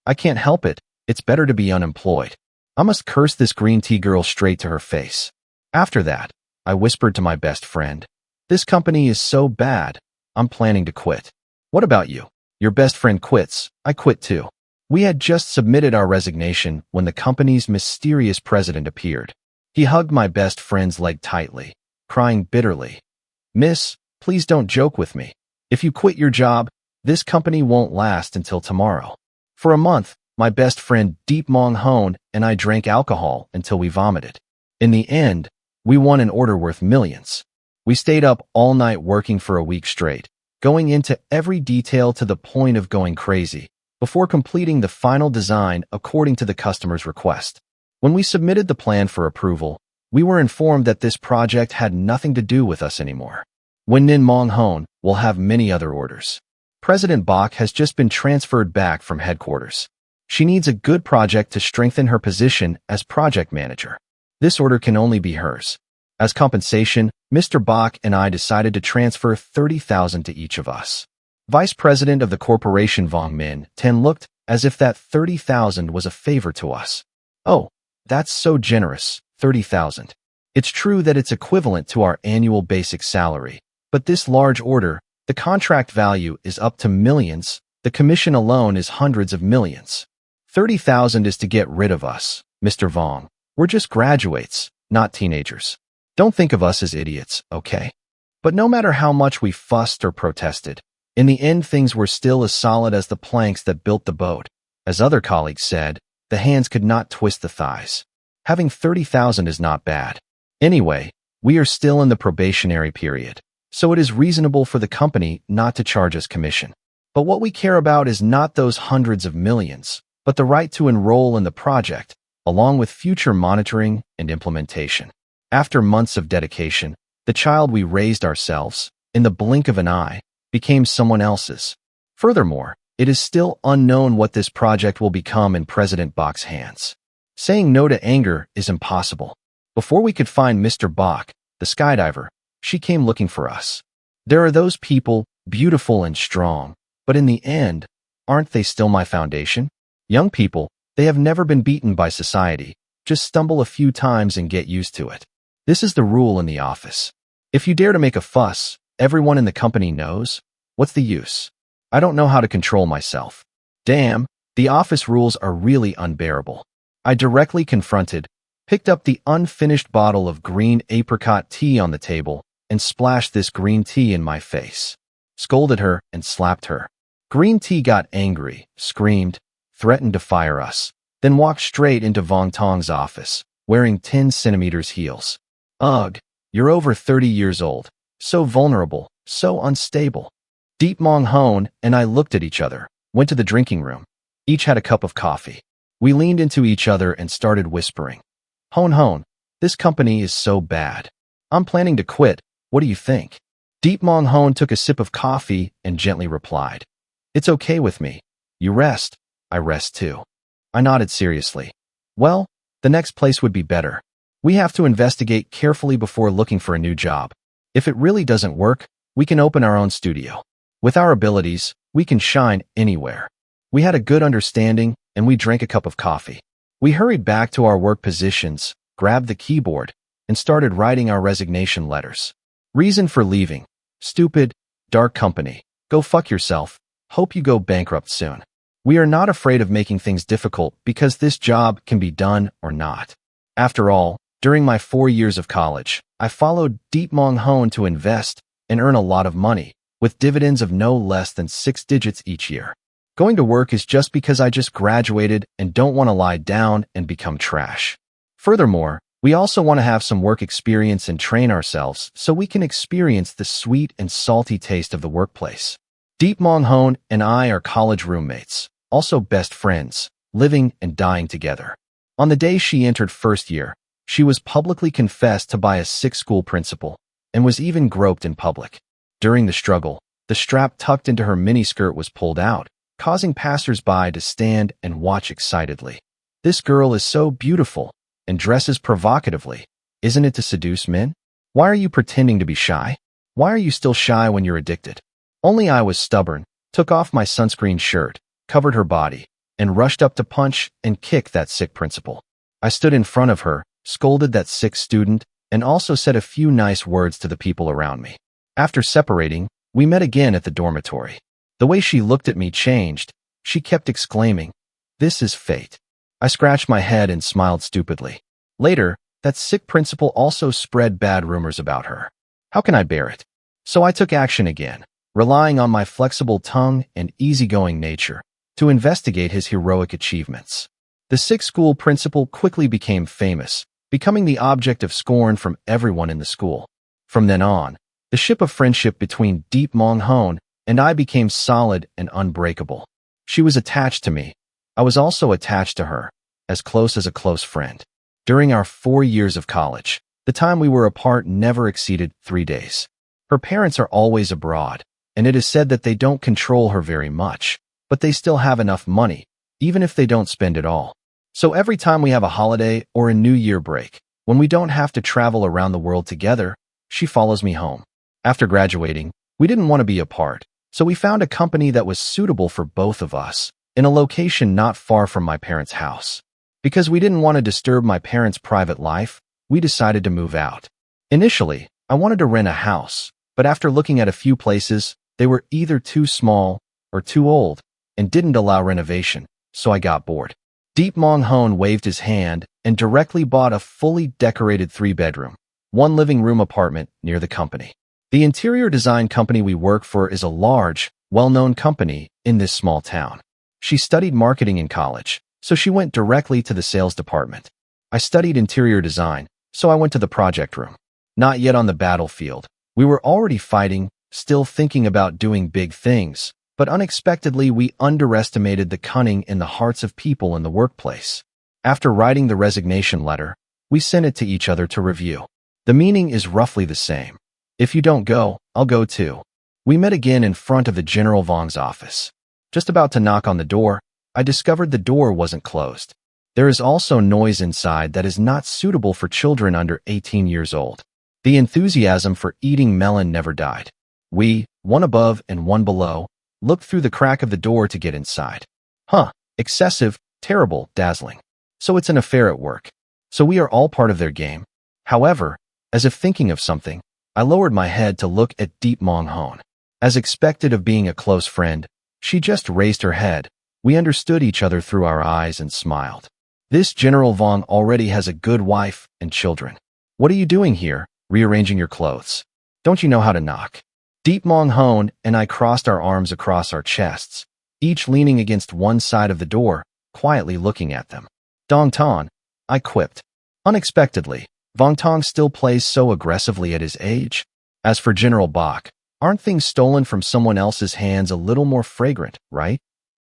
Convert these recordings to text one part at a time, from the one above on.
I can't help it. It's better to be unemployed. I must curse this green tea girl straight to her face. After that, I whispered to my best friend, "This company is so bad. I'm planning to quit." "What about you?" "Your best friend quits. I quit too." We had just submitted our resignation when the company's mysterious president appeared. He hugged my best friend's leg tightly, crying bitterly, "Miss, please don't joke with me. If you quit your job, this company won't last until tomorrow." For a month, my best friend Deep Mong Hone and I drank alcohol until we vomited. In the end, we won an order worth millions. We stayed up all night working for a week straight, going into every detail to the point of going crazy, before completing the final design according to the customer's request. When we submitted the plan for approval, we were informed that this project had nothing to do with us anymore. Wen Nin Mong Hone will have many other orders. President Bach has just been transferred back from headquarters. She needs a good project to strengthen her position as project manager. This order can only be hers. As compensation, Mr. Bach and I decided to transfer 30,000 to each of us. Vice President of the corporation Vong Min Ten looked as if that 30,000 was a favor to us. "Oh, that's so generous, 30,000. It's true that it's equivalent to our annual basic salary, but this large order, the contract value is up to millions, the commission alone is hundreds of millions. 30,000 is to get rid of us, Mr. Vong. We're just graduates, not teenagers. Don't think of us as idiots, okay?" But no matter how much we fussed or protested, in the end things were still as solid as the planks that built the boat. As other colleagues said, the hands could not twist the thighs. Having 30,000 is not bad. Anyway, we are still in the probationary period, so it is reasonable for the company not to charge us commission. But what we care about is not those hundreds of millions, but the right to enroll in the project, along with future monitoring and implementation. After months of dedication, the child we raised ourselves, in the blink of an eye, became someone else's. Furthermore, it is still unknown what this project will become in President Bach's hands. Saying no to anger is impossible. Before we could find Mr. Bach, the skydiver, she came looking for us. There are those people, beautiful and strong, but in the end, aren't they still my foundation? Young people, they have never been beaten by society. Just stumble a few times and get used to it. This is the rule in the office. If you dare to make a fuss, everyone in the company knows. What's the use? I don't know how to control myself. Damn, the office rules are really unbearable. I directly confronted, picked up the unfinished bottle of green apricot tea on the table, and splashed this green tea in my face. Scolded her and slapped her. Green tea got angry, screamed, threatened to fire us, then walked straight into Vong Tong's office, wearing 10 centimeters heels. Ugh, you're over 30 years old, so vulnerable, so unstable. Deep Mong Hone and I looked at each other, went to the drinking room. Each had a cup of coffee. We leaned into each other and started whispering. "Hone Hone, this company is so bad. I'm planning to quit. What do you think?" Deep Mong Hone took a sip of coffee and gently replied, "It's okay with me. You rest. I rest too." I nodded seriously. "Well, the next place would be better. We have to investigate carefully before looking for a new job. If it really doesn't work, we can open our own studio. With our abilities, we can shine anywhere." We had a good understanding, and we drank a cup of coffee. We hurried back to our work positions, grabbed the keyboard, and started writing our resignation letters. Reason for leaving: stupid, dark company, go fuck yourself, hope you go bankrupt soon. We are not afraid of making things difficult because this job can be done or not. After all, during my 4 years of college, I followed Deep Mong Hone to invest and earn a lot of money, with dividends of no less than 6 digits each year. Going to work is just because I just graduated and don't want to lie down and become trash. Furthermore, we also want to have some work experience and train ourselves so we can experience the sweet and salty taste of the workplace. Deep Mong Hone and I are college roommates, also best friends, living and dying together. On the day she entered first year, she was publicly confessed to by a sick school principal and was even groped in public. During the struggle, the strap tucked into her miniskirt was pulled out, causing passers-by to stand and watch excitedly. This girl is so beautiful and dresses provocatively. Isn't it to seduce men? Why are you pretending to be shy? Why are you still shy when you're addicted? Only I was stubborn, took off my sunscreen shirt, covered her body, and rushed up to punch and kick that sick principal. I stood in front of her, scolded that sick student, and also said a few nice words to the people around me. After separating, we met again at the dormitory. The way she looked at me changed. She kept exclaiming, "This is fate." I scratched my head and smiled stupidly. Later, that sick principal also spread bad rumors about her. How can I bear it? So I took action again, relying on my flexible tongue and easygoing nature to investigate his heroic achievements. The sick school principal quickly became famous, becoming the object of scorn from everyone in the school. From then on, the ship of friendship between Deep Mong Hon and I became solid and unbreakable. She was attached to me. I was also attached to her, as close as a close friend. During our 4 years of college, the time we were apart never exceeded 3 days. Her parents are always abroad, and it is said that they don't control her very much, but they still have enough money, even if they don't spend it all. So every time we have a holiday or a New Year break, when we don't have to travel around the world together, she follows me home. After graduating, we didn't want to be apart, so we found a company that was suitable for both of us, in a location not far from my parents' house. Because we didn't want to disturb my parents' private life, we decided to move out. Initially, I wanted to rent a house, but after looking at a few places, they were either too small or too old and didn't allow renovation, so I got bored. Deep Mong Hon waved his hand and directly bought a fully decorated 3-bedroom, 1 living room apartment near the company. The interior design company we work for is a large, well-known company in this small town. She studied marketing in college, so she went directly to the sales department. I studied interior design, so I went to the project room. Not yet on the battlefield. We were already fighting, still thinking about doing big things, but unexpectedly we underestimated the cunning in the hearts of people in the workplace. After writing the resignation letter, we sent it to each other to review. The meaning is roughly the same. If you don't go, I'll go too. We met again in front of the General Vong's office. Just about to knock on the door, I discovered the door wasn't closed. There is also noise inside that is not suitable for children under 18 years old. The enthusiasm for eating melon never died. We, one above and one below, looked through the crack of the door to get inside. Excessive, terrible, dazzling. So it's an affair at work. So we are all part of their game. However, as if thinking of something, I lowered my head to look at Deep Mong Hon. As expected of being a close friend, she just raised her head. We understood each other through our eyes and smiled. This General Vong already has a good wife and children. What are you doing here, rearranging your clothes? Don't you know how to knock? Deep Mong Hon and I crossed our arms across our chests, each leaning against one side of the door, quietly looking at them. Dong Tan, I quipped. Unexpectedly, Vong Tong still plays so aggressively at his age. As for General Bach, aren't things stolen from someone else's hands a little more fragrant, right?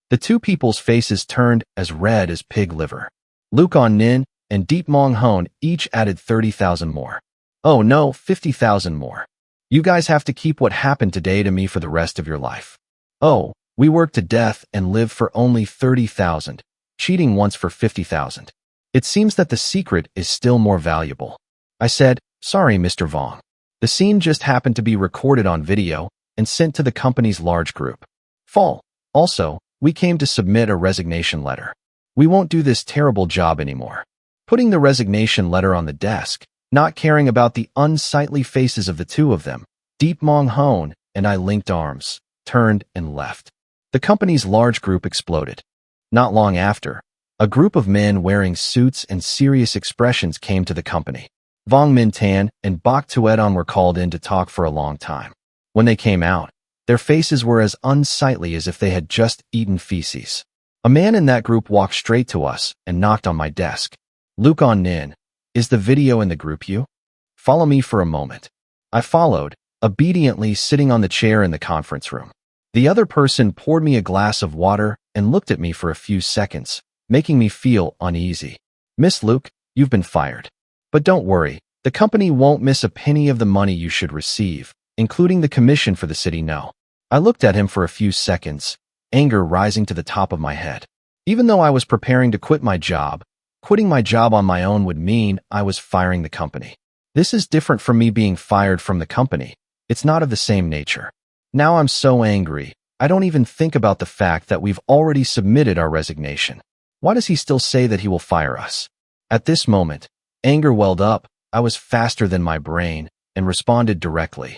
The two people's faces turned as red as pig liver. Luke On Nin and Deep Mong Hon each added 30,000 more. Oh no, 50,000 more. You guys have to keep what happened today to me for the rest of your life. Oh, we worked to death and lived for only 30,000, cheating once for 50,000. It seems that the secret is still more valuable. I said, sorry, Mr. Vong. The scene just happened to be recorded on video and sent to the company's large group. Fall. Also, we came to submit a resignation letter. We won't do this terrible job anymore. Putting the resignation letter on the desk, not caring about the unsightly faces of the two of them, Deep Mong Hon and I linked arms, turned and left. The company's large group exploded. Not long after, a group of men wearing suits and serious expressions came to the company. Vong Min Tan and Bok Tuedon were called in to talk for a long time. When they came out, their faces were as unsightly as if they had just eaten feces. A man in that group walked straight to us and knocked on my desk. Luke On Nin, is the video in the group you? Follow me for a moment. I followed, obediently sitting on the chair in the conference room. The other person poured me a glass of water and looked at me for a few seconds, making me feel uneasy. Miss Luke, you've been fired. But don't worry, the company won't miss a penny of the money you should receive, including the commission for the city. No. I looked at him for a few seconds, anger rising to the top of my head. Even though I was preparing to quit my job, quitting my job on my own would mean I was firing the company. This is different from me being fired from the company. It's not of the same nature. Now I'm so angry, I don't even think about the fact that we've already submitted our resignation. Why does he still say that he will fire us? At this moment, anger welled up. I was faster than my brain and responded directly.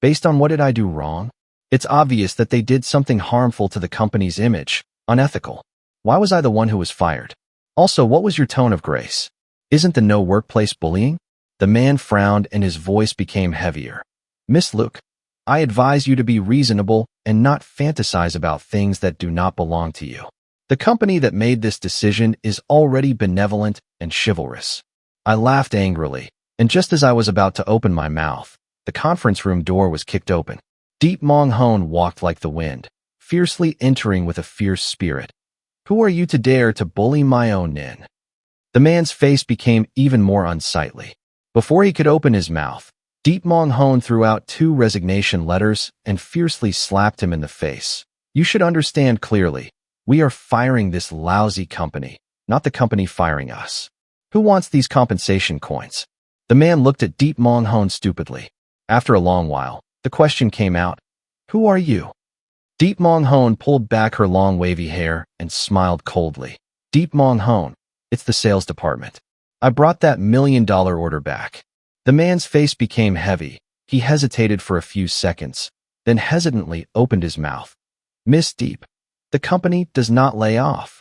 Based on what did I do wrong? It's obvious that they did something harmful to the company's image, unethical. Why was I the one who was fired? Also, what was your tone of grace? Isn't the no workplace bullying? The man frowned and his voice became heavier. Miss Luke, I advise you to be reasonable and not fantasize about things that do not belong to you. The company that made this decision is already benevolent and chivalrous. I laughed angrily, and just as I was about to open my mouth, the conference room door was kicked open. Deep Mong Hon walked like the wind, fiercely entering with a fierce spirit. Who are you to dare to bully my own Nin? The man's face became even more unsightly. Before he could open his mouth, Deep Mong Hon threw out 2 resignation letters and fiercely slapped him in the face. You should understand clearly. We are firing this lousy company, not the company firing us. Who wants these compensation coins? The man looked at Deep Mong Hon stupidly. After a long while, the question came out. Who are you? Deep Mong Hon pulled back her long wavy hair and smiled coldly. Deep Mong Hon, it's the sales department. I brought that $1 million order back. The man's face became heavy. He hesitated for a few seconds, then hesitantly opened his mouth. Miss Deep, the company does not lay off.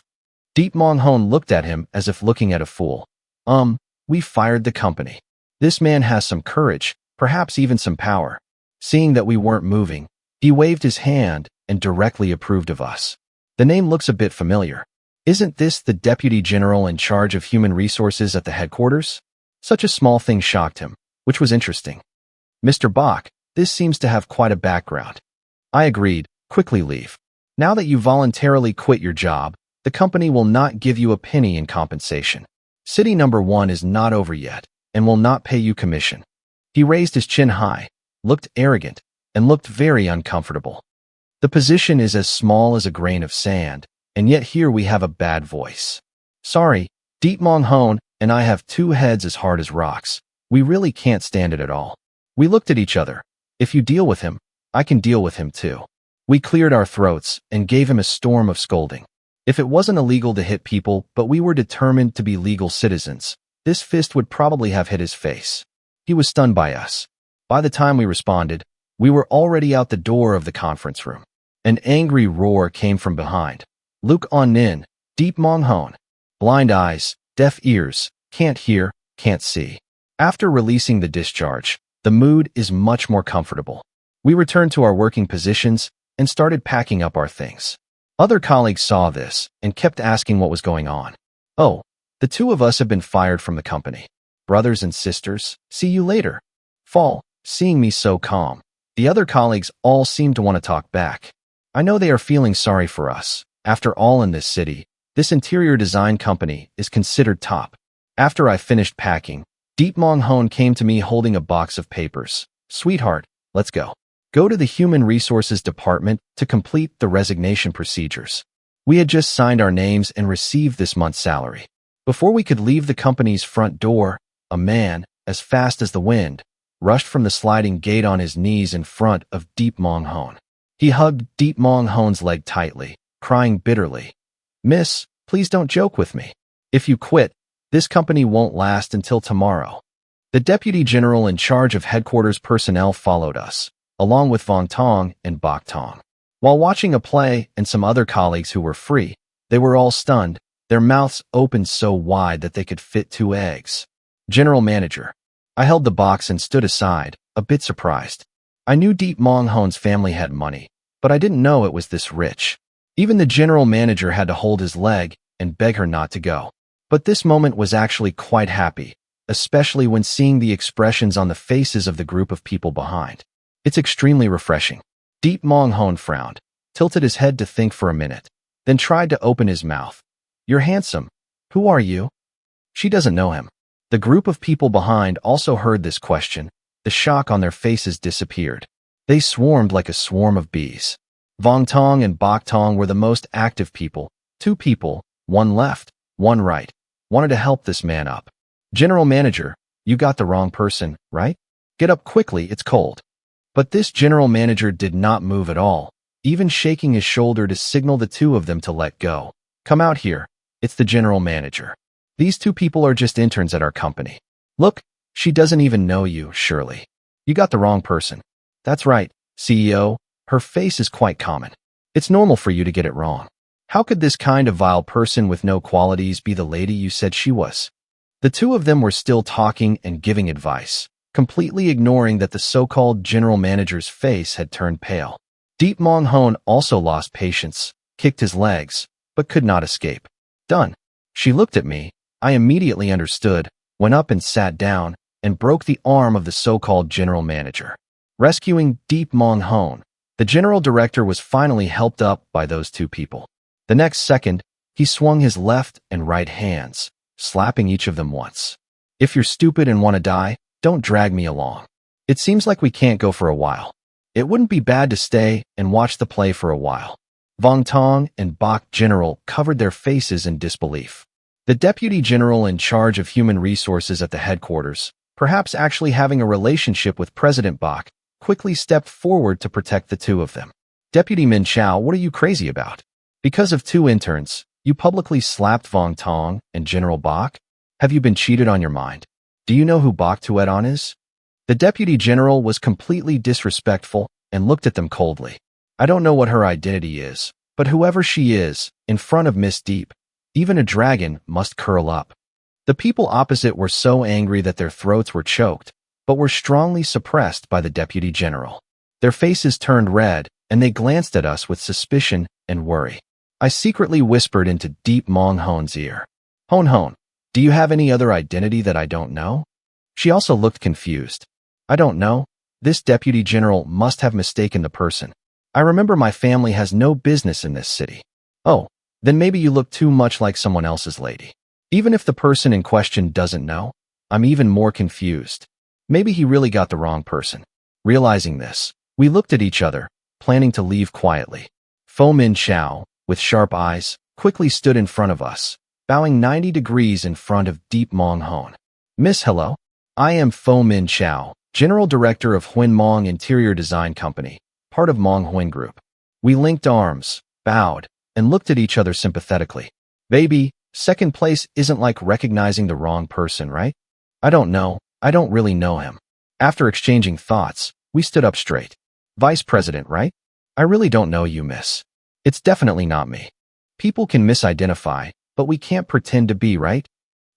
Deep Mong Hon looked at him as if looking at a fool. We fired the company. This man has some courage, perhaps even some power. Seeing that we weren't moving, he waved his hand and directly approved of us. The name looks a bit familiar. Isn't this the Deputy General in charge of human resources at the headquarters? Such a small thing shocked him, which was interesting. Mr. Bach, this seems to have quite a background. I agreed. Quickly leave. Now that you voluntarily quit your job, the company will not give you a penny in compensation. City number 1 is not over yet and will not pay you commission. He raised his chin high, looked arrogant, and looked very uncomfortable. The position is as small as a grain of sand, and yet here we have a bad voice. Sorry, Deep Mong Hon and I have 2 heads as hard as rocks. We really can't stand it at all. We looked at each other. If you deal with him, I can deal with him too. We cleared our throats and gave him a storm of scolding. If it wasn't illegal to hit people, but we were determined to be legal citizens, this fist would probably have hit his face. He was stunned by us. By the time we responded, we were already out the door of the conference room. An angry roar came from behind. Luke on Nin, Deep Mong Hon. Blind eyes, deaf ears, can't hear, can't see. After releasing the discharge, the mood is much more comfortable. We returned to our working positions and started packing up our things. Other colleagues saw this and kept asking what was going on. Oh, the 2 of us have been fired from the company. Brothers and sisters, see you later. Fall, seeing me so calm. The other colleagues all seem to want to talk back. I know they are feeling sorry for us. After all, in this city, this interior design company is considered top. After I finished packing, Deep Mong Hon came to me holding a box of papers. Sweetheart, let's go. Go to the Human Resources Department to complete the resignation procedures. We had just signed our names and received this month's salary. Before we could leave the company's front door, a man, as fast as the wind, rushed from the sliding gate on his knees in front of Deep Mong Hon. He hugged Deep Mong Hon's leg tightly, crying bitterly. Miss, please don't joke with me. If you quit, this company won't last until tomorrow. The Deputy General in charge of headquarters personnel followed us, along with Vong Tong and Bok Tong. While watching a play and some other colleagues who were free, they were all stunned, their mouths opened so wide that they could fit 2 eggs. General Manager. I held the box and stood aside, a bit surprised. I knew Deep Mong Hon's family had money, but I didn't know it was this rich. Even the General Manager had to hold his leg and beg her not to go. But this moment was actually quite happy, especially when seeing the expressions on the faces of the group of people behind. It's extremely refreshing. Deep Mong Hon frowned, tilted his head to think for a minute, then tried to open his mouth. You're handsome. Who are you? She doesn't know him. The group of people behind also heard this question. The shock on their faces disappeared. They swarmed like a swarm of bees. Vong Tong and Bok Tong were the most active people. 2 people, 1 left, 1 right, wanted to help this man up. General Manager, you got the wrong person, right? Get up quickly, it's cold. But this General Manager did not move at all. even shaking his shoulder to signal the two of them to let go. Come out here. It's the general manager. These two people are just interns at our company. Look, she doesn't even know you, Shirley. You got the wrong person. That's right, CEO. Her face is quite common. It's normal for you to get it wrong. How could this kind of vile person with no qualities be the lady you said she was? The two of them were still talking and giving advice, completely ignoring that the so-called general manager's face had turned pale. Deep Mong Hon also lost patience, kicked his legs, but could not escape. Done. She looked at me. I immediately understood, went up and sat down, and broke the arm of the so-called general manager. Rescuing Deep Mong Hon, the general director was finally helped up by those two people. The next second, he swung his left and right hands, slapping each of them once. If you're stupid and want to die, don't drag me along. It seems like we can't go for a while. It wouldn't be bad to stay and watch the play for a while. Vong Tong and Bok General covered their faces in disbelief. The deputy general in charge of human resources at the headquarters, perhaps actually having a relationship with President Bok, quickly stepped forward to protect the two of them. Deputy Min Chao, what are you crazy about? Because of two interns, you publicly slapped Vong Tong and General Bok? Have you been cheated on your mind? Do you know who Bok Tueton is? The deputy general was completely disrespectful and looked at them coldly. I don't know what her identity is, but whoever she is, in front of Miss Deep, even a dragon must curl up. The people opposite were so angry that their throats were choked, but were strongly suppressed by the deputy general. Their faces turned red, and they glanced at us with suspicion and worry. I secretly whispered into Deep Mong Hon's ear. Hon Hon, do you have any other identity that I don't know? She also looked confused. I don't know. This deputy general must have mistaken the person. I remember my family has no business in this city. Oh, then maybe you look too much like someone else's lady. Even if the person in question doesn't know, I'm even more confused. Maybe he really got the wrong person. Realizing this, we looked at each other, planning to leave quietly. Fo Min Chao, with sharp eyes, quickly stood in front of us, bowing 90 degrees in front of Deep Mong Hon. Miss, hello. I am Fo Min Chao, General Director of Huyn Mong Interior Design Company, part of Mong Huyn Group. We linked arms, bowed, and looked at each other sympathetically. Baby, second place isn't like recognizing the wrong person, right? I don't know. I don't really know him. After exchanging thoughts, we stood up straight. Vice President, right? I really don't know you, miss. It's definitely not me. People can misidentify, but we can't pretend to be, right?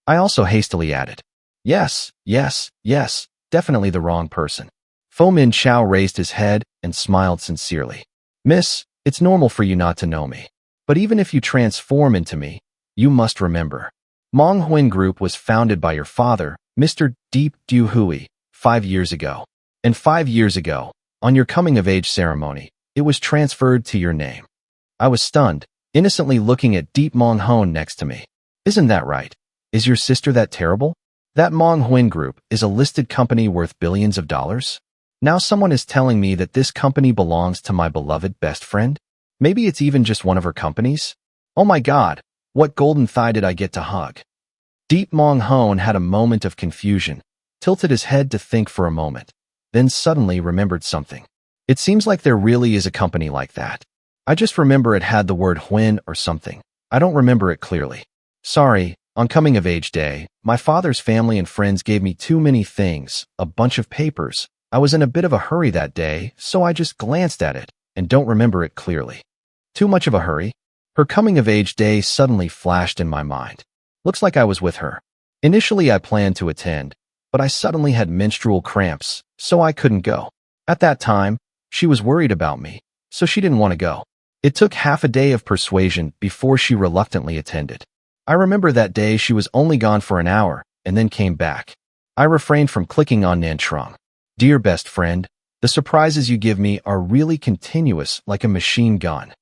I also hastily added. Yes, definitely the wrong person. Fo Min Chao raised his head and smiled sincerely. Miss, it's normal for you not to know me. But even if you transform into me, you must remember. Mong Huyn Group was founded by your father, Mr. Deep Du Hui, 5 years ago. And 5 years ago, on your coming-of-age ceremony, it was transferred to your name. I was stunned, innocently looking at Deep Mong Hon next to me. Isn't that right? Is your sister that terrible? That Mong Huyn Group is a listed company worth billions of dollars? Now someone is telling me that this company belongs to my beloved best friend? Maybe it's even just one of her companies? Oh my God, what golden thigh did I get to hug? Deep Mong Hon had a moment of confusion, tilted his head to think for a moment, then suddenly remembered something. It seems like there really is a company like that. I just remember it had the word Huyn or something. I don't remember it clearly. Sorry, on coming-of-age day, my father's family and friends gave me too many things, a bunch of papers. I was in a bit of a hurry that day, so I just glanced at it and don't remember it clearly. Too much of a hurry? Her coming-of-age day suddenly flashed in my mind. Looks like I was with her. Initially, I planned to attend, but I suddenly had menstrual cramps, so I couldn't go. At that time, she was worried about me, so she didn't want to go. It took half a day of persuasion before she reluctantly attended. I remember that day she was only gone for an hour and then came back. I refrained from clicking on Nan Trung. Dear best friend, the surprises you give me are really continuous like a machine gun.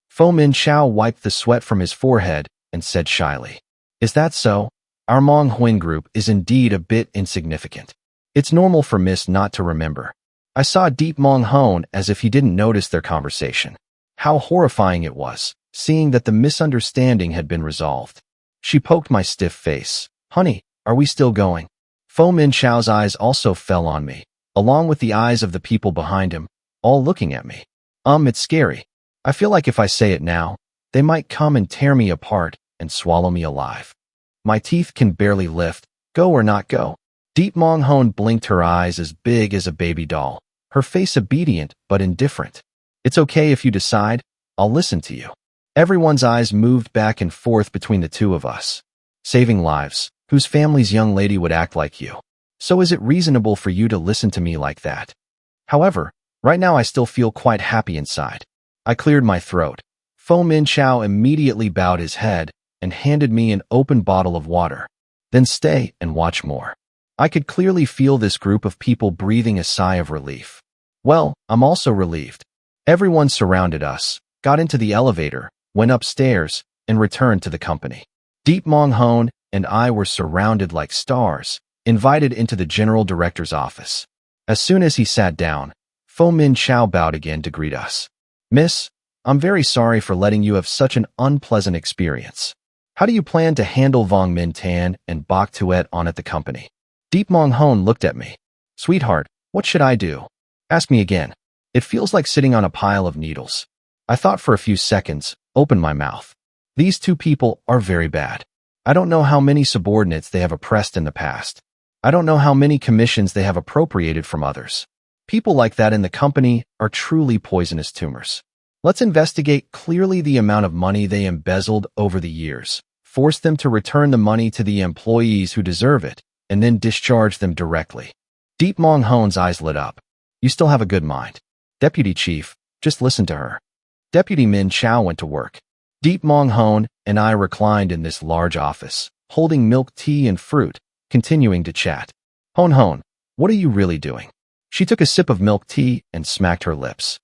Fo Min Chao wiped the sweat from his forehead and said shyly, Is that so? Our Mong Huyn Group is indeed a bit insignificant. It's normal for Miss not to remember. I saw Deep Mong Hon as if he didn't notice their conversation. How horrifying it was, seeing that the misunderstanding had been resolved. She poked my stiff face. Honey, are we still going? Fo Min Chao's eyes also fell on me, along with the eyes of the people behind him, all looking at me. It's scary. I feel like if I say it now, they might come and tear me apart and swallow me alive. My teeth can barely lift, go or not go. Deep Mong Hon blinked her eyes as big as a baby doll, her face obedient but indifferent. It's okay if you decide, I'll listen to you. Everyone's eyes moved back and forth between the two of us. Saving lives, whose family's young lady would act like you. So is it reasonable for you to listen to me like that? However, right now I still feel quite happy inside. I cleared my throat. Fo Min Chao immediately bowed his head and handed me an open bottle of water. Then stay and watch more. I could clearly feel this group of people breathing a sigh of relief. Well, I'm also relieved. Everyone surrounded us, got into the elevator, went upstairs, and returned to the company. Deep Mong Hon and I were surrounded like stars, invited into the general director's office. As soon as he sat down, Fo Min Chao bowed again to greet us. Miss, I'm very sorry for letting you have such an unpleasant experience. How do you plan to handle Vong Min Tan and Bok Tuet on at the company? Deep Mong Hon looked at me. Sweetheart, what should I do? Ask me again. It feels like sitting on a pile of needles. I thought for a few seconds, opened my mouth. These two people are very bad. I don't know how many subordinates they have oppressed in the past. I don't know how many commissions they have appropriated from others. People like that in the company are truly poisonous tumors. Let's investigate clearly the amount of money they embezzled over the years, force them to return the money to the employees who deserve it, and then discharge them directly. Deep Mong Hon's eyes lit up. You still have a good mind. Deputy Chief, just listen to her. Deputy Min Chao went to work. Deep Mong Hon and I reclined in this large office, holding milk tea and fruit, continuing to chat. Hon, what are you really doing? She took a sip of milk tea and smacked her lips.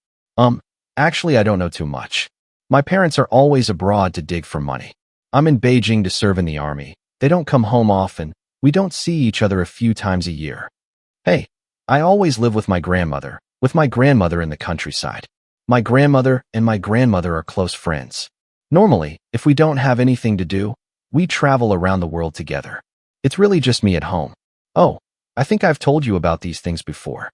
Actually I don't know too much. My parents are always abroad to dig for money. I'm in Beijing to serve in the army. They don't come home often. We don't see each other a few times a year. Hey, I always live with my grandmother in the countryside. My grandmother and my grandmother are close friends. Normally, if we don't have anything to do, we travel around the world together. It's really just me at home. Oh, I think I've told you about these things before.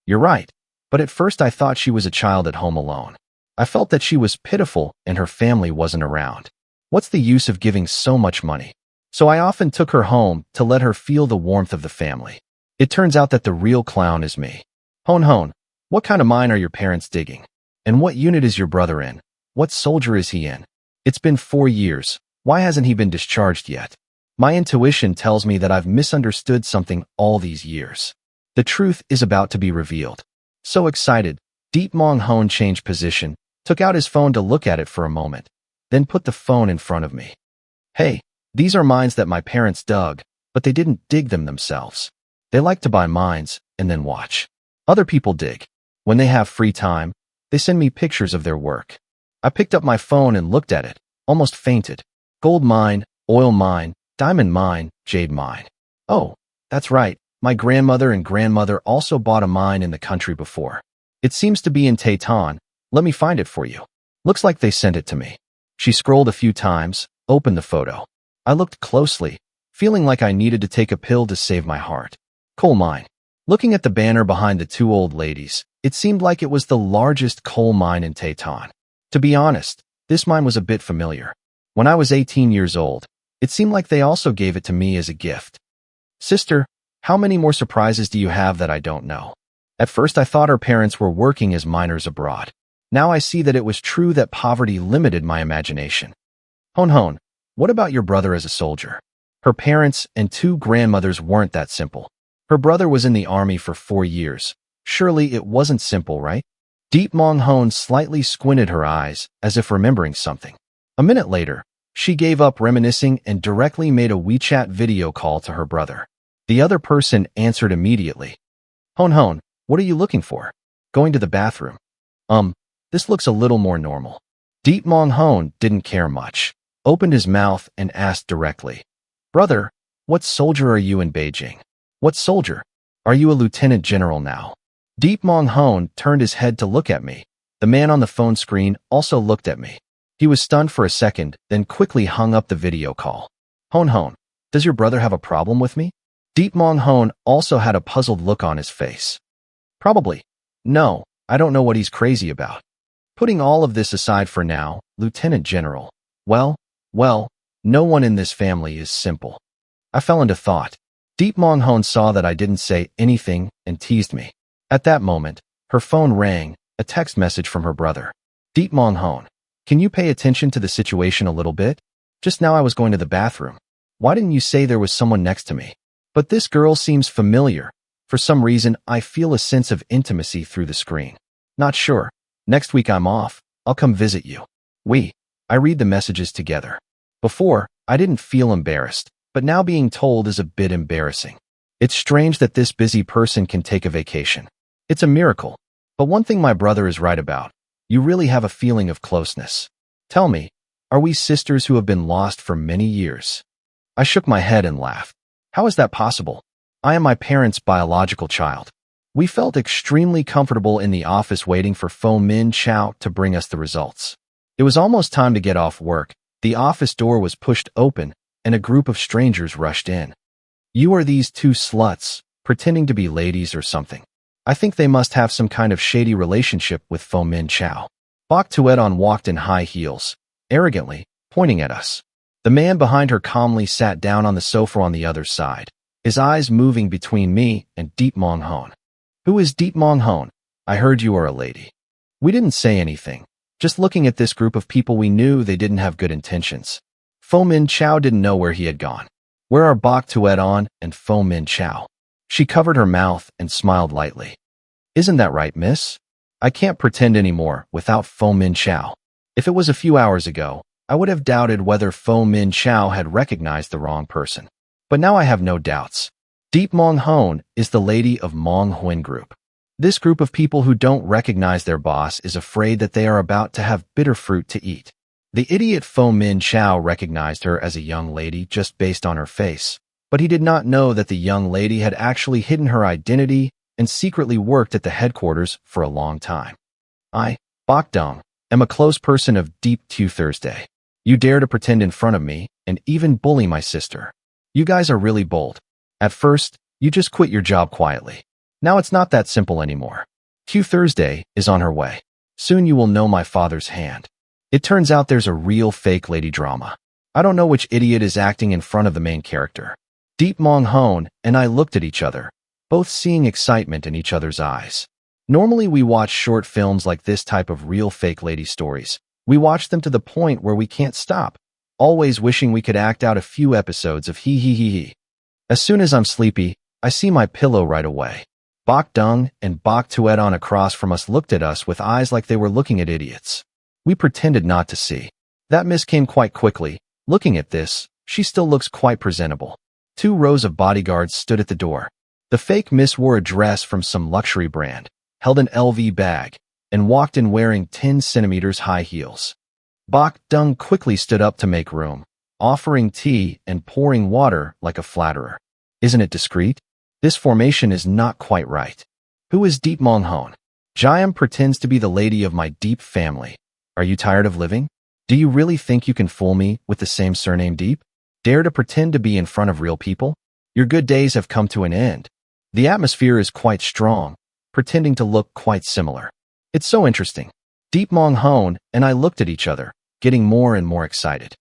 You're right, but at first I thought she was a child at home alone. I felt that she was pitiful and her family wasn't around. What's the use of giving so much money? So I often took her home to let her feel the warmth of the family. It turns out that the real clown is me. Hon, what kind of mine are your parents digging? And what unit is your brother in? What soldier is he in? It's been 4 years. Why hasn't he been discharged yet? My intuition tells me that I've misunderstood something all these years. The truth is about to be revealed. So excited, Deep Mong Hon changed position, took out his phone to look at it for a moment, then put the phone in front of me. Hey, these are mines that my parents dug, but they didn't dig them themselves. They like to buy mines and then watch. Other people dig. When they have free time, they send me pictures of their work. I picked up my phone and looked at it, almost fainted. Gold mine, oil mine, diamond mine, jade mine. Oh, that's right. My grandmother and grandmother also bought a mine in the country before. It seems to be in Taitan. Let me find it for you. Looks like they sent it to me. She scrolled a few times, opened the photo. I looked closely, feeling like I needed to take a pill to save my heart. Coal mine. Looking at the banner behind the two old ladies, it seemed like it was the largest coal mine in Taitan. To be honest, this mine was a bit familiar. When I was 18 years old, it seemed like they also gave it to me as a gift. Sister, how many more surprises do you have that I don't know? At first I thought her parents were working as miners abroad. Now I see that it was true that poverty limited my imagination. Hon, what about your brother as a soldier? Her parents and 2 grandmothers weren't that simple. Her brother was in the army for 4 years. Surely it wasn't simple, right? Deep Mong Hon slightly squinted her eyes, as if remembering something. A minute later, she gave up reminiscing and directly made a WeChat video call to her brother. The other person answered immediately. Hon, what are you looking for? Going to the bathroom. This looks a little more normal. Deep Mong Hon didn't care much, opened his mouth and asked directly. Brother, what soldier are you in Beijing? What soldier? Are you a lieutenant general now? Deep Mong Hon turned his head to look at me. The man on the phone screen also looked at me. He was stunned for a second, then quickly hung up the video call. Hon, does your brother have a problem with me? Deep Mong Hon also had a puzzled look on his face. Probably. No, I don't know what he's crazy about. Putting all of this aside for now, Lieutenant General. Well, no one in this family is simple. I fell into thought. Deep Mong Hon saw that I didn't say anything and teased me. At that moment, her phone rang, a text message from her brother. Deep Mong Hon, can you pay attention to the situation a little bit? Just now I was going to the bathroom. Why didn't you say there was someone next to me? But this girl seems familiar. For some reason, I feel a sense of intimacy through the screen. Not sure. Next week I'm off. I'll come visit you. I read the messages together. Before, I didn't feel embarrassed, but now being told is a bit embarrassing. It's strange that this busy person can take a vacation. It's a miracle. But one thing my brother is right about. You really have a feeling of closeness. Tell me, are we sisters who have been lost for many years? I shook my head and laughed. How is that possible? I am my parents' biological child. We felt extremely comfortable in the office waiting for Fo Min Chow to bring us the results. It was almost time to get off work. The office door was pushed open, and a group of strangers rushed in. You are these two sluts, pretending to be ladies or something. I think they must have some kind of shady relationship with Fo Min Chow. Bok Tuedon walked in high heels, arrogantly, pointing at us. The man behind her calmly sat down on the sofa on the other side, his eyes moving between me and Deep Mong Hon. Who is Deep Mong Hon? I heard you are a lady. We didn't say anything. Just looking at this group of people, we knew they didn't have good intentions. Fo Min Chow didn't know where he had gone. Where are Bok Tuedon and Fo Min Chow? She covered her mouth and smiled lightly. Isn't that right, miss? I can't pretend anymore without Fo Min Chow. If it was a few hours ago, I would have doubted whether Fo Min Chow had recognized the wrong person. But now I have no doubts. Deep Mong Hon is the lady of Mong Huin Group. This group of people who don't recognize their boss is afraid that they are about to have bitter fruit to eat. The idiot Fo Min Chow recognized her as a young lady just based on her face, but he did not know that the young lady had actually hidden her identity and secretly worked at the headquarters for a long time. I, Bok Dung, am a close person of Deep Tu Thursday. You dare to pretend in front of me and even bully my sister. You guys are really bold. At first, you just quit your job quietly. Now it's not that simple anymore. Tu Thursday is on her way. Soon you will know my father's hand. It turns out there's a real fake lady drama. I don't know which idiot is acting in front of the main character. Deep Mong Hon and I looked at each other, both seeing excitement in each other's eyes. Normally we watch short films like this type of real fake lady stories. We watch them to the point where we can't stop, always wishing we could act out a few episodes of hee. As soon as I'm sleepy, I see my pillow right away. Bok Dung and Bok Tuedon across from us looked at us with eyes like they were looking at idiots. We pretended not to see. That miss came quite quickly. Looking at this, she still looks quite presentable. 2 rows of bodyguards stood at the door. The fake miss wore a dress from some luxury brand, held an LV bag, and walked in wearing 10 centimeters high heels. Bok Dung quickly stood up to make room, offering tea and pouring water like a flatterer. Isn't it discreet? This formation is not quite right. Who is Deep Mong Hon? Jiam pretends to be the lady of my Deep family. Are you tired of living? Do you really think you can fool me with the same surname Deep? Dare to pretend to be in front of real people? Your good days have come to an end. The atmosphere is quite strong, pretending to look quite similar. It's so interesting. Deep Mong Hon and I looked at each other, getting more and more excited.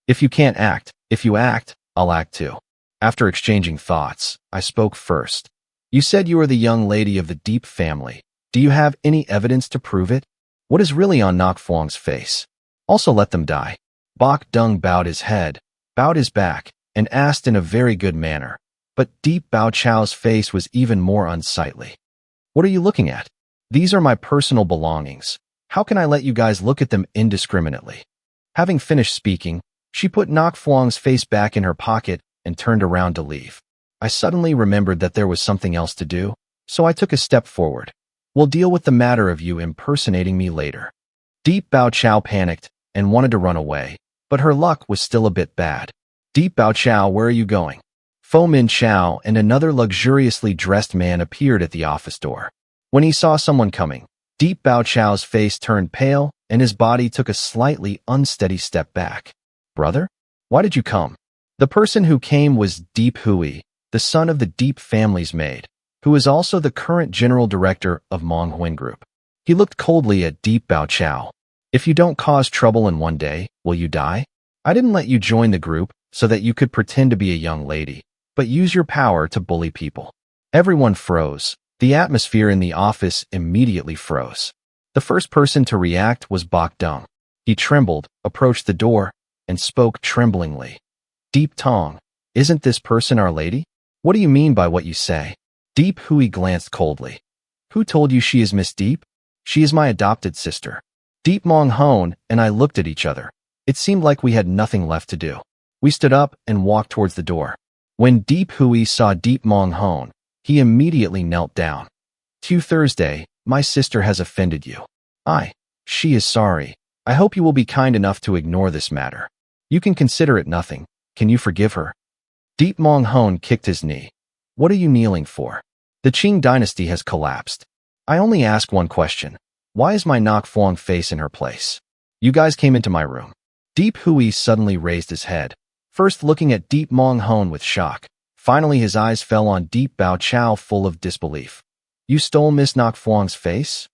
If you can't act, if you act, I'll act too. After exchanging thoughts, I spoke first. You said you are the young lady of the Deep family. Do you have any evidence to prove it? What is really on Nok Phuong's face? Also let them die. Bok Dung bowed his head, bowed his back, and asked in a very good manner. But Deep Bao Chow's face was even more unsightly. What are you looking at? These are my personal belongings. How can I let you guys look at them indiscriminately? Having finished speaking, she put Nok Phuong's face back in her pocket and turned around to leave. I suddenly remembered that there was something else to do, so I took a step forward. We'll deal with the matter of you impersonating me later. Deep Bao Chow panicked and wanted to run away, but her luck was still a bit bad. Deep Bao Chow, where are you going? Fo Min Chow and another luxuriously dressed man appeared at the office door. When he saw someone coming, Deep Bao Chow's face turned pale and his body took a slightly unsteady step back. Brother? Why did you come? The person who came was Deep Hui, the son of the Deep family's maid, who is also the current general director of Mong Huin Group. He looked coldly at Deep Bao Chow. If you don't cause trouble in one day, will you die? I didn't let you join the group so that you could pretend to be a young lady, but use your power to bully people. Everyone froze. The atmosphere in the office immediately froze. The first person to react was Bok Dung. He trembled, approached the door, and spoke tremblingly. Deep Tong, isn't this person our lady? What do you mean by what you say? Deep Hui glanced coldly. Who told you she is Miss Deep? She is my adopted sister. Deep Mong Hone and I looked at each other. It seemed like we had nothing left to do. We stood up and walked towards the door. When Deep Hui saw Deep Mong Hone, he immediately knelt down. Thursday, my sister has offended you. She is sorry. I hope you will be kind enough to ignore this matter. You can consider it nothing. Can you forgive her? Deep Mong Hone kicked his knee. What are you kneeling for? The Qing dynasty has collapsed. I only ask one question. Why is my Nok Fuang face in her place? You guys came into my room. Deep Hui suddenly raised his head, first looking at Deep Mong Hone with shock. Finally, his eyes fell on Deep Bao Chow full of disbelief. You stole Miss Nok Fuang's face?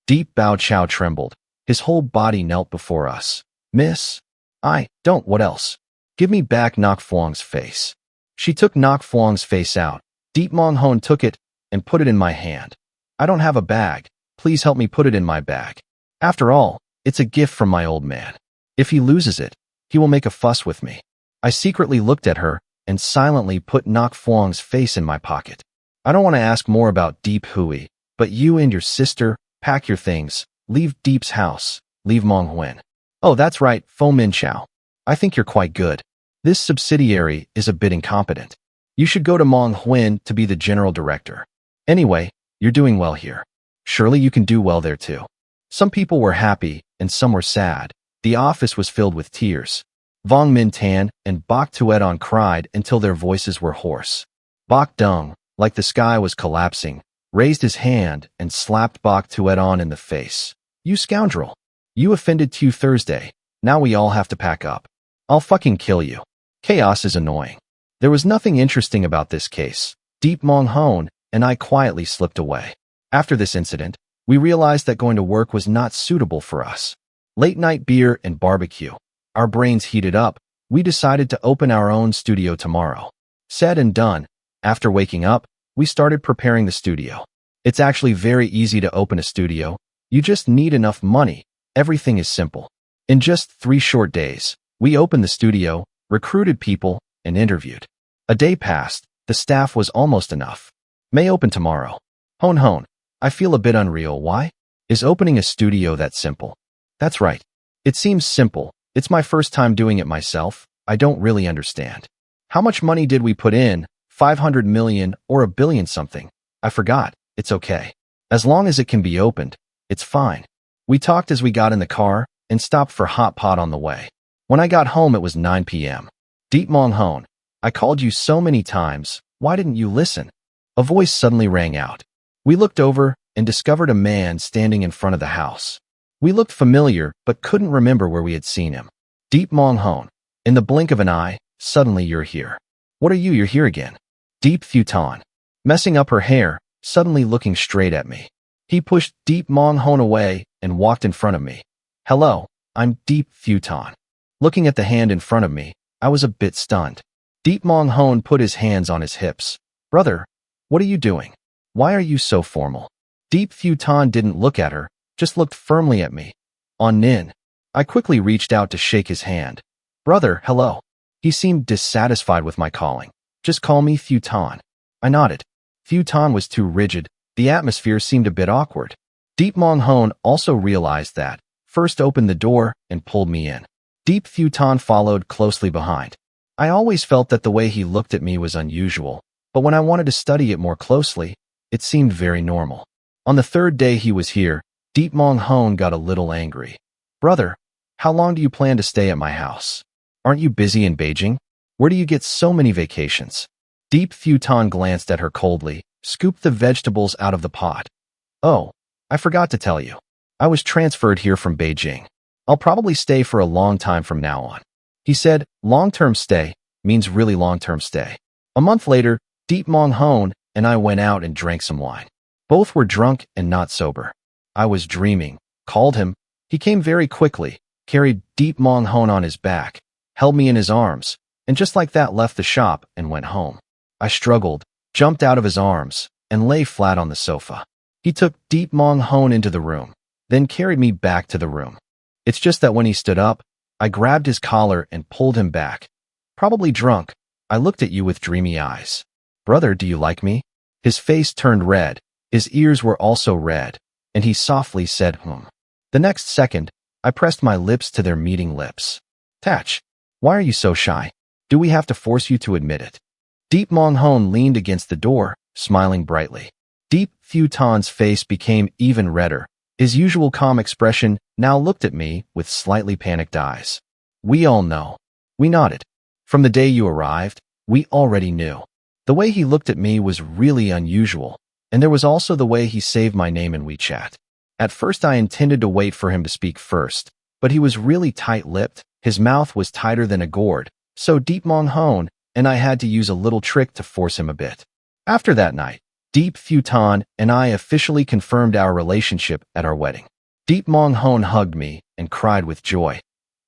Deep Bao Chow trembled. His whole body knelt before us. Miss? I don't. What else? Give me back Nok Fuang's face. She took Nok Fuang's face out. Deep Mong Hone took it and put it in my hand. I don't have a bag. Please help me put it in my bag. After all, it's a gift from my old man. If he loses it, he will make a fuss with me. I secretly looked at her and silently put Nok Fuang's face in my pocket. I don't want to ask more about Deep Hui, but you and your sister, pack your things, leave Deep's house, leave Mong Huan. Oh, that's right, Fo Min Chao. I think you're quite good. This subsidiary is a bit incompetent. You should go to Mong Huan to be the general director. Anyway, you're doing well here. Surely you can do well there too. Some people were happy and some were sad. The office was filled with tears. Vong Min Tan and Bok Tuedon cried until their voices were hoarse. Bok Dung, like the sky was collapsing, raised his hand and slapped Bok Tuedon in the face. You scoundrel. You offended Thursday. Now we all have to pack up. I'll fucking kill you. Chaos is annoying. There was nothing interesting about this case. Deep Mong Hone and I quietly slipped away. After this incident, we realized that going to work was not suitable for us. Late night beer and barbecue. Our brains heated up. We decided to open our own studio tomorrow. Said and done. After waking up, we started preparing the studio. It's actually very easy to open a studio. You just need enough money. Everything is simple. In just 3 short days, we opened the studio, recruited people, and interviewed. A day passed. The staff was almost enough. May open tomorrow. Hone, I feel a bit unreal. Why? Is opening a studio that simple? That's right. It seems simple. It's my first time doing it myself. I don't really understand. How much money did we put in? 500 million or a billion something? I forgot. It's okay. As long as it can be opened, it's fine. We talked as we got in the car and stopped for hot pot on the way. When I got home, it was 9 p.m. Deep Mong Hone, I called you so many times. Why didn't you listen? A voice suddenly rang out. We looked over and discovered a man standing in front of the house. We looked familiar, but couldn't remember where we had seen him. Deep Mong Hone, in the blink of an eye, suddenly you're here. What are you? You're here again. Deep Futon, messing up her hair, suddenly looking straight at me. He pushed Deep Mong Hone away and walked in front of me. Hello, I'm Deep Futon. Looking at the hand in front of me, I was a bit stunned. Deep Mong Hone put his hands on his hips. Brother, what are you doing? Why are you so formal? Deep Futon didn't look at her, just looked firmly at me. On Nin. I quickly reached out to shake his hand. Brother, hello. He seemed dissatisfied with my calling. Just call me Futon. I nodded. Futon was too rigid. The atmosphere seemed a bit awkward. Deep Mong Hone also realized that, first opened the door and pulled me in. Deep Futon followed closely behind. I always felt that the way he looked at me was unusual, but when I wanted to study it more closely, it seemed very normal. On the 3rd day he was here, Deep Mong Hone got a little angry. Brother, how long do you plan to stay at my house? Aren't you busy in Beijing? Where do you get so many vacations? Deep Futon glanced at her coldly, scooped the vegetables out of the pot. Oh, I forgot to tell you. I was transferred here from Beijing. I'll probably stay for a long time from now on. He said, long-term stay means really long-term stay. A month later, Deep Mong Hone and I went out and drank some wine. Both were drunk and not sober. I was dreaming. Called him. He came very quickly, carried Deep Mong Hon on his back, held me in his arms, and just like that left the shop and went home. I struggled, jumped out of his arms, and lay flat on the sofa. He took Deep Mong Hon into the room, then carried me back to the room. It's just that when he stood up, I grabbed his collar and pulled him back. Probably drunk, I looked at you with dreamy eyes. Brother, do you like me? His face turned red, his ears were also red, and he softly said, The next second, I pressed my lips to their meeting lips. Tach, why are you so shy? Do we have to force you to admit it? Deep Mong Hon leaned against the door, smiling brightly. Deep Phu Tan's face became even redder. His usual calm expression now looked at me with slightly panicked eyes. We all know. We nodded. From the day you arrived, we already knew. The way he looked at me was really unusual, and there was also the way he saved my name in WeChat. At first I intended to wait for him to speak first, but he was really tight-lipped, his mouth was tighter than a gourd, so Deep Mong Hon and I had to use a little trick to force him a bit. After that night, Deep Phu Tan and I officially confirmed our relationship at our wedding. Deep Mong Hon hugged me and cried with joy.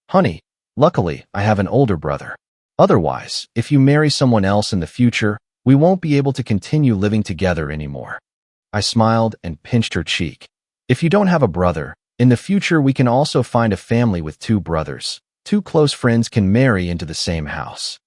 Honey, luckily I have an older brother. Otherwise, if you marry someone else in the future, we won't be able to continue living together anymore. I smiled and pinched her cheek. If you don't have a brother, in the future we can also find a family with two brothers. Two close friends can marry into the same house.